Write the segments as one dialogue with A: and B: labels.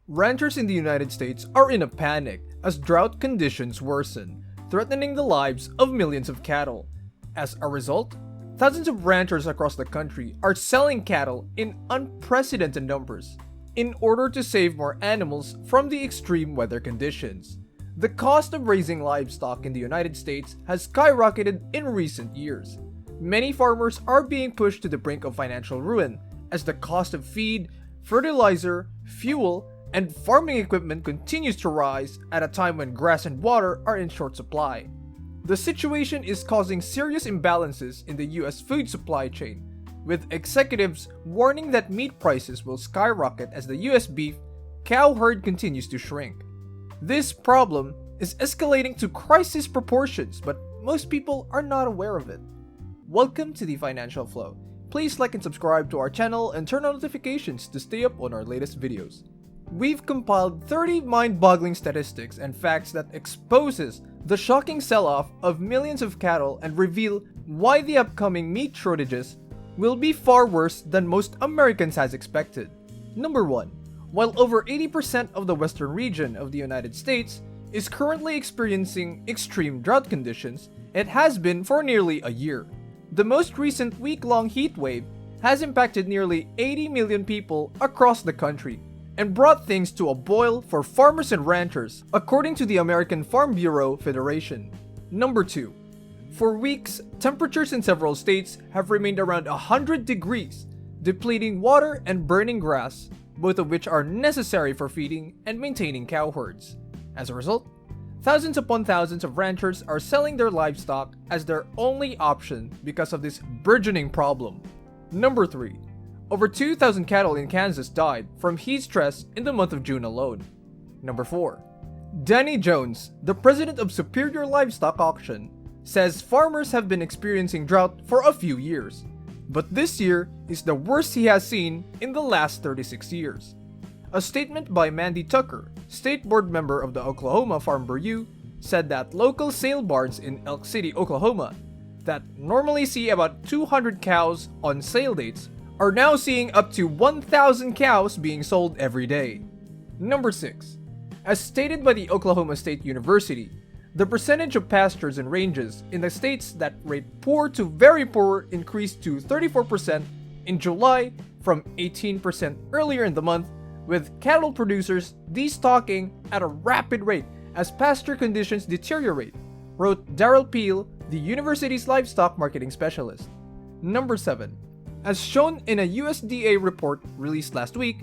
A: Ranchers in the United States are in a panic as drought conditions worsen, threatening the lives of millions of cattle. As a result, thousands of ranchers across the country are selling cattle in unprecedented numbers in order to save more animals from the extreme weather conditions. The cost of raising livestock in the United States has skyrocketed in recent years. Many farmers are being pushed to the brink of financial ruin as the cost of feed, fertilizer, fuel, and farming equipment continues to rise at a time when grass and water are in short supply. The situation is causing serious imbalances in the US food supply chain, with executives warning that meat prices will skyrocket as the US beef cow herd continues to shrink. This problem is escalating to crisis proportions, but most people are not aware of it. Welcome to the Financial Flow. Please like and subscribe to our channel and turn on notifications to stay up on our latest videos. We've compiled 30 mind-boggling statistics and facts that exposes the shocking sell-off of millions of cattle and reveal why the upcoming meat shortages will be far worse than most Americans has expected. Number 1. While over 80% of the western region of the United States is currently experiencing extreme drought conditions, it has been for nearly a year. The most recent week-long heat wave has impacted nearly 80 million people across the country and brought things to a boil for farmers and ranchers, according to the American Farm Bureau Federation. Number 2. For weeks, temperatures in several states have remained around 100 degrees, depleting water and burning grass, both of which are necessary for feeding and maintaining cow herds. As a result, thousands upon thousands of ranchers are selling their livestock as their only option because of this burgeoning problem. Number 3. Over 2,000 cattle in Kansas died from heat stress in the month of June alone. Number 4. Danny Jones, the president of Superior Livestock Auction, says farmers have been experiencing drought for a few years, but this year is the worst he has seen in the last 36 years. A statement by Mandy Tucker, state board member of the Oklahoma Farm Bureau, said that local sale barns in Elk City, Oklahoma, that normally see about 200 cows on sale dates, are now seeing up to 1,000 cows being sold every day. Number 6. As stated by the Oklahoma State University, the percentage of pastures and ranges in the states that rate poor to very poor increased to 34% in July from 18% earlier in the month, with cattle producers destocking at a rapid rate as pasture conditions deteriorate, wrote Daryl Peel, the university's livestock marketing specialist. Number 7. As shown in a USDA report released last week,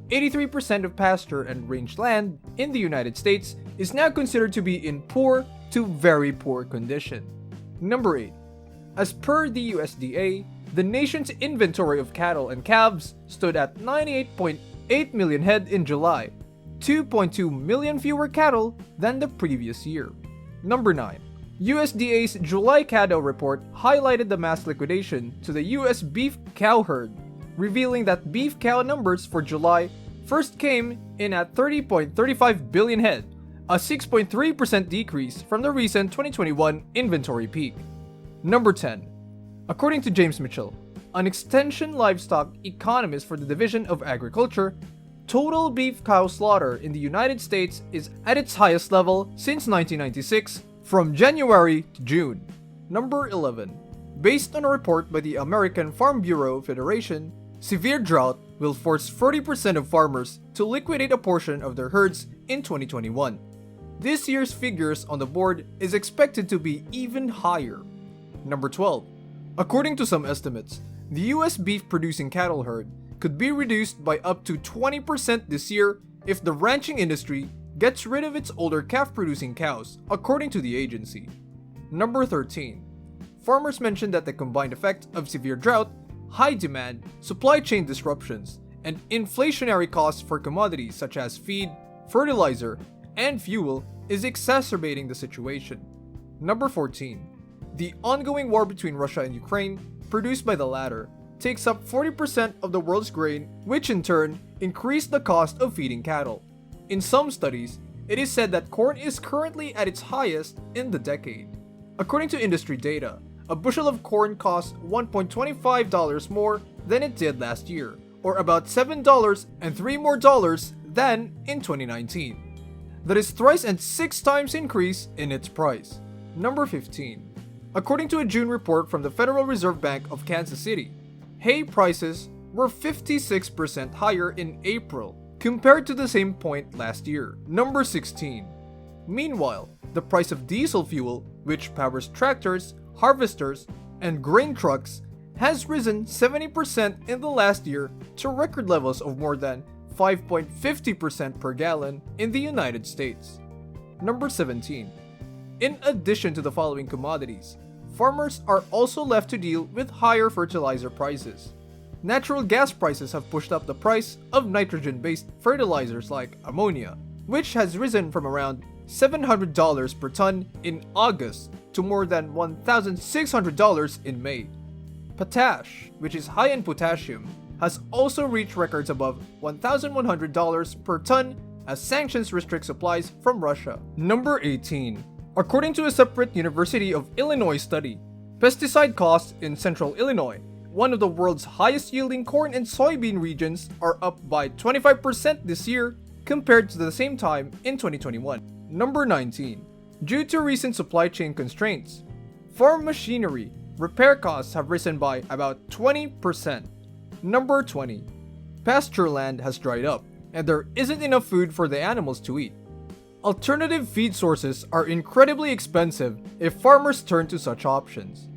A: 83% of pasture and range land in the United States is now considered to be in poor to very poor condition. Number 8. As per the USDA, the nation's inventory of cattle and calves stood at 98.8 million head in July, 2.2 million fewer cattle than the previous year. Number 9. USDA's July cattle report highlighted the mass liquidation to the US beef cow herd, revealing that beef cow numbers for July first came in at 30.35 billion head, a 6.3% decrease from the recent 2021 inventory peak. Number 10. According to James Mitchell, an extension livestock economist for the Division of Agriculture, total beef cow slaughter in the United States is at its highest level since 1996, from January to June. Number 11. Based on a report by the American Farm Bureau Federation, severe drought will force 40% of farmers to liquidate a portion of their herds in 2021. This year's figures on the board is expected to be even higher. Number 12. According to some estimates, the US beef producing cattle herd could be reduced by up to 20% this year if the ranching industry gets rid of its older calf-producing cows, according to the agency. Number 13. Farmers mentioned that the combined effect of severe drought, high demand, supply chain disruptions, and inflationary costs for commodities such as feed, fertilizer, and fuel is exacerbating the situation. Number 14. The ongoing war between Russia and Ukraine, produced by the latter, takes up 40% of the world's grain, which in turn increased the cost of feeding cattle. In some studies, it is said that corn is currently at its highest in the decade. According to industry data, a bushel of corn costs $1.25 more than it did last year, or about $7 and $3 more than in 2019. That is thrice and 6 times increase in its price. Number 15. According to a June report from the Federal Reserve Bank of Kansas City, hay prices were 56% higher in April compared to the same point last year. Number 16. Meanwhile, the price of diesel fuel, which powers tractors, harvesters, and grain trucks, has risen 70% in the last year to record levels of more than 5.50% per gallon in the United States. Number 17. In addition to the following commodities, farmers are also left to deal with higher fertilizer prices. Natural gas prices have pushed up the price of nitrogen-based fertilizers like ammonia, which has risen from around $700 per ton in August to more than $1,600 in May. Potash, which is high in potassium, has also reached records above $1,100 per ton as sanctions restrict supplies from Russia. Number 18. According to a separate University of Illinois study, pesticide costs in central Illinois, one of the world's highest yielding corn and soybean regions, are up by 25% this year compared to the same time in 2021. Number 19. Due to recent supply chain constraints, farm machinery repair costs have risen by about 20%. Number 20. Pasture land has dried up, and there isn't enough food for the animals to eat. Alternative feed sources are incredibly expensive if farmers turn to such options.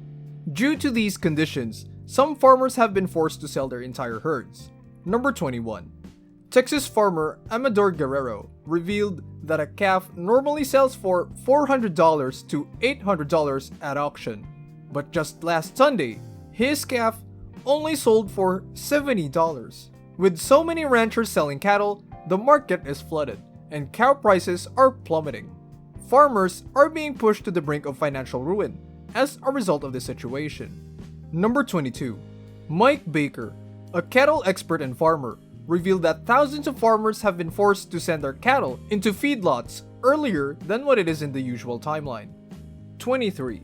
A: Due to these conditions, some farmers have been forced to sell their entire herds. Number 21. Texas farmer Amador Guerrero revealed that a calf normally sells for $400 to $800 at auction, but just last Sunday, his calf only sold for $70. With so many ranchers selling cattle, the market is flooded, and cow prices are plummeting. Farmers are being pushed to the brink of financial ruin as a result of this situation. Number 22. Mike Baker, a cattle expert and farmer, revealed that thousands of farmers have been forced to send their cattle into feedlots earlier than what it is in the usual timeline. 23.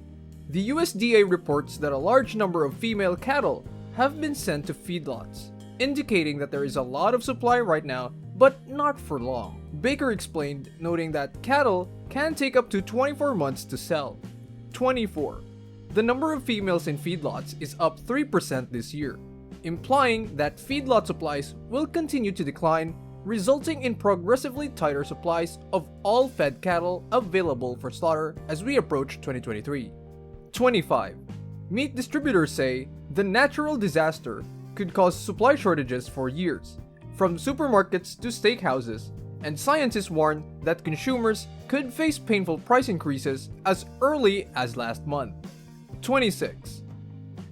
A: The USDA reports that a large number of female cattle have been sent to feedlots, indicating that there is a lot of supply right now, but not for long. Baker explained, noting that cattle can take up to 24 months to sell. 24. The number of females in feedlots is up 3% this year, implying that feedlot supplies will continue to decline, resulting in progressively tighter supplies of all fed cattle available for slaughter as we approach 2023. 25. Meat distributors say the natural disaster could cause supply shortages for years, from supermarkets to steakhouses, and scientists warn that consumers could face painful price increases as early as last month. 26.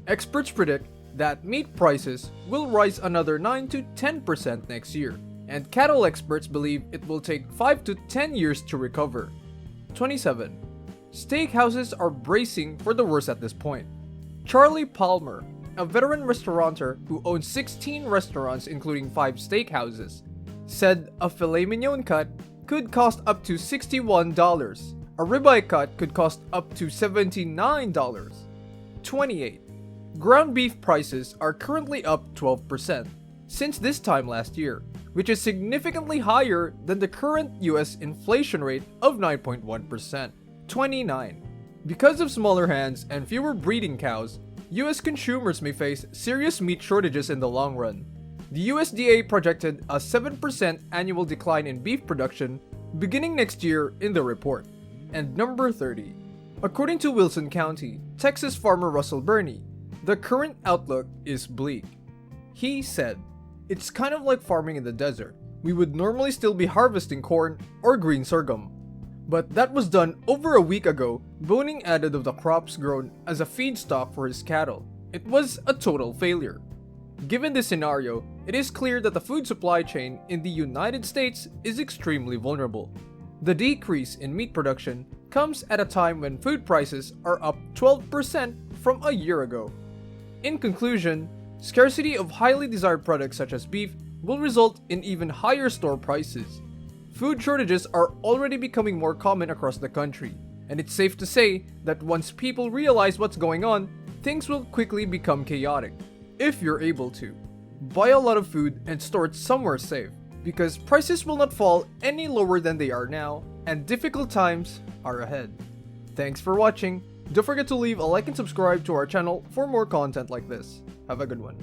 A: Experts predict that meat prices will rise another 9 to 10% next year, and cattle experts believe it will take 5 to 10 years to recover. 27. Steakhouses are bracing for the worst at this point. Charlie Palmer, a veteran restaurateur who owns 16 restaurants including 5 steakhouses, said a filet mignon cut could cost up to $61. A ribeye cut could cost up to $79. 28. Ground beef prices are currently up 12% since this time last year, which is significantly higher than the current US inflation rate of 9.1%. 29. Because of smaller hands and fewer breeding cows, US consumers may face serious meat shortages in the long run. The USDA projected a 7% annual decline in beef production beginning next year in the report. And number 30. According to Wilson County, Texas farmer Russell Burney, the current outlook is bleak. He said, "It's kind of like farming in the desert. We would normally still be harvesting corn or green sorghum. But that was done over a week ago, boning added of the crops grown as a feedstock for his cattle. It was a total failure." Given this scenario, it is clear that the food supply chain in the United States is extremely vulnerable. The decrease in meat production comes at a time when food prices are up 12% from a year ago. In conclusion, scarcity of highly desired products such as beef will result in even higher store prices. Food shortages are already becoming more common across the country, and it's safe to say that once people realize what's going on, things will quickly become chaotic. If you're able to, buy a lot of food and store it somewhere safe. because prices will not fall any lower than they are now, and difficult times are ahead. Thanks for watching. Don't forget to leave a like and subscribe to our channel for more content like this. Have a good one.